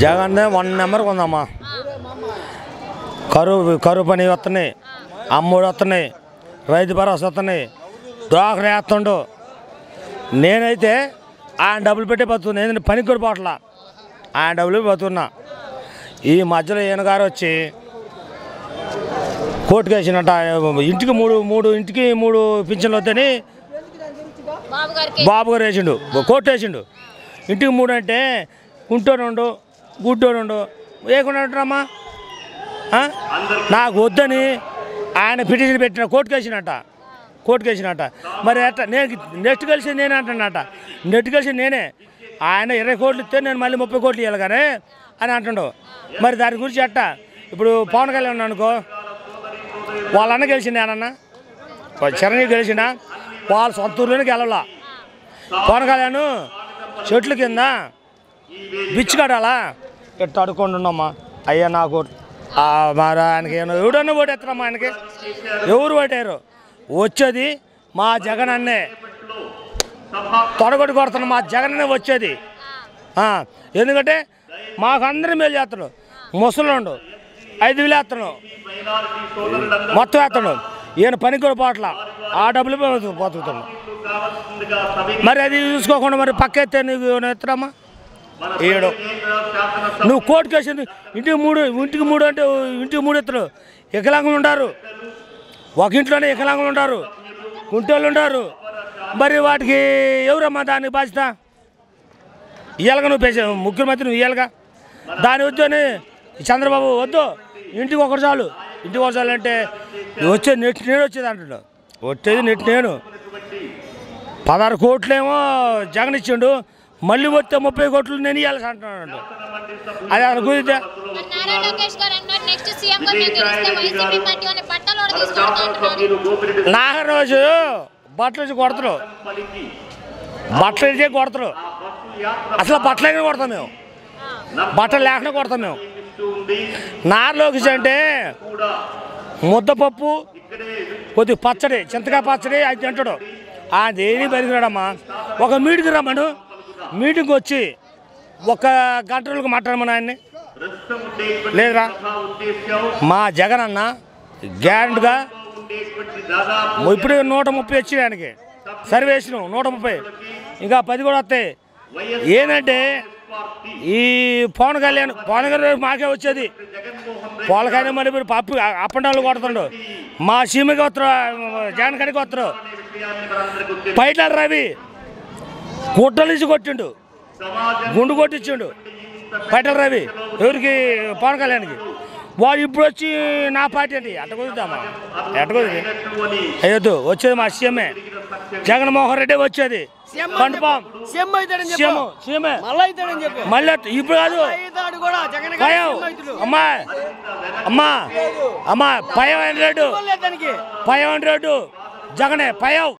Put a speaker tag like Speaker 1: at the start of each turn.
Speaker 1: జగన్ 1 నెంబర్కి ఉందమ్మా. కరువు పని వస్తున్నాయి, అమ్మఒడి వస్తున్నాయి, రైతు భరోసా వస్తున్నాయి, డ్వాక్రా వేస్తుండు. నేనైతే ఆయన డబ్బులు పెట్టి బతుకున్నా, నేను పనికి కూడా పోవట్లా, ఆయన డబ్బులు బతుకున్నా. ఈ మధ్యలో ఈయన గారు వచ్చి కోర్టుకు వేసినట్ట, ఇంటికి మూడు పింఛన్లు వద్దని బాబు గారు వేసిండు, కోర్టు వేసిండు. ఇంటికి 3 అంటే గుంటోనుండు గుడ్డోనుండు వేయకుండా ఉంటారమ్మా. నాకు వద్దని ఆయన పిటిషన్ పెట్టిన కోర్టుకు వేసినట్ట. మరి ఎట్లా నేను నెట్ కలిసి నేనే అంటున్నట, నెట్ కలిసి నేనే. ఆయన 20 కోట్లు ఇస్తే నేను మళ్ళీ 30 కోట్లు ఇవ్వాలి కానీ అని అంటుండు. మరి దాని గురించి ఎట్టా? ఇప్పుడు పవన్ కళ్యాణ్ అనుకో, వాళ్ళ అన్న గెలిచింది, ఏనన్నా చిరంజీవి గెలిచిందా? వాళ్ళ సొంత ఊర్లోనే గెలవాలా. పవన్ కళ్యాణ్ చెట్ల కింద బిచ్చు కట్టాలా, ఎట్టు అడుక్కొని ఉన్నామ్మా. అయ్యా నాకు మరి ఆయనకి ఎవడన్నా ఓటేస్తారమ్మా, ఆయనకి ఎవరు ఓటారు? వచ్చేది మా జగన్ అన్నే, తొడగొట్టి కొడుతున్నా మా జగన్ అన్నే వచ్చేది. ఎందుకంటే మాకు అందరూ మేలు చేస్తాడు. ముసలుండు 5,000 వేస్తున్నాడు, మొత్తం వేస్తాడు. ఈయన పనికి కూడా పోవట్లా, ఆ డబ్బులు బతుకుతున్నాడు. మరి అది చూసుకోకుండా మరి పక్కెత్తే నీకు ఎత్తారమ్మా ఏడు. నువ్వు కోర్టుకు వేసింది ఇంటికి 3 అంటే ఇంటికి 3 ఎత్తులు. వికలాంగులు ఉంటారు, ఒక ఇంట్లోనే వికలాంగులు ఉంటారు, కుంటోళ్ళు ఉంటారు. మరి వాటికి ఎవరమ్మా దానికి బాధ్యత? ఇయ్యాలిగా నువ్వు ముఖ్యమంత్రి, నువ్వు ఇయ్యాలిగా. దాని వద్దని చంద్రబాబు వద్దు, ఇంటికి ఒకటి చాలు. ఇంటికి ఒకటి చాలు అంటే వచ్చేది నెట్ నేను వచ్చేది అంటున్నాడు. వచ్చేది నెట్ నేను 16 కోట్లేమో జగన్ ఇచ్చిండు, మళ్ళీ వస్తే 30 కోట్లు నేను ఇవ్వాల్సి అంటున్నాడు. అది ఆయన కుదిరితే నాగరాజు బట్టలు ఇచ్చి కొడతారు, అసలు బట్టలు కొడతాం మేము, బట్టలు లేకుండా కొడతాం మేము. నారా లోకేష్ అంటే ముద్దపప్పు, కొద్ది పచ్చడి, చింతకాయ పచ్చడి అది తింటాడు. అదేమీ పనికిరాడమ్మా. ఒక మీటింగ్ రమ్మను, మీటింగ్కి వచ్చి 1 గంట రోజులకు మాట్లాడమని ఆయన్ని లేదురా. మా జగన్ అన్న గ్యారెంటీగా ఇప్పుడు 130 వచ్చినాయి ఆయనకి, సర్వేషన్ 130, ఇంకా 10 కూడా వస్తాయి. ఏంటంటే ఈ పవన్ కళ్యాణ్ మాకే వచ్చేది. పవన్ కళ్యాణ్ మరి పప్పు అప్పండాలు కొడుతుండు, మా సీమకి వస్తారు, జగన్ కడికి వస్తారు. పైట్లాడు రవి గుట్టలు ఇచ్చి కొట్టిండు, గుండు కొట్టించిండు పైటల రవి. ఎవరికి? పవన్ కళ్యాణ్కి. వాడు ఇప్పుడు వచ్చి నా పార్టీ అండి అట్ట కుదురుతామా? ఎట్ట కుదిరి అయ్యొద్దు. వచ్చేది మా సీఎంఏ జగన్మోహన్ రెడ్డి వచ్చేది. కన్ఫామ్ సీఎంఏ మళ్ళీ. ఇప్పుడు కాదు అమ్మా 500 జగనే 5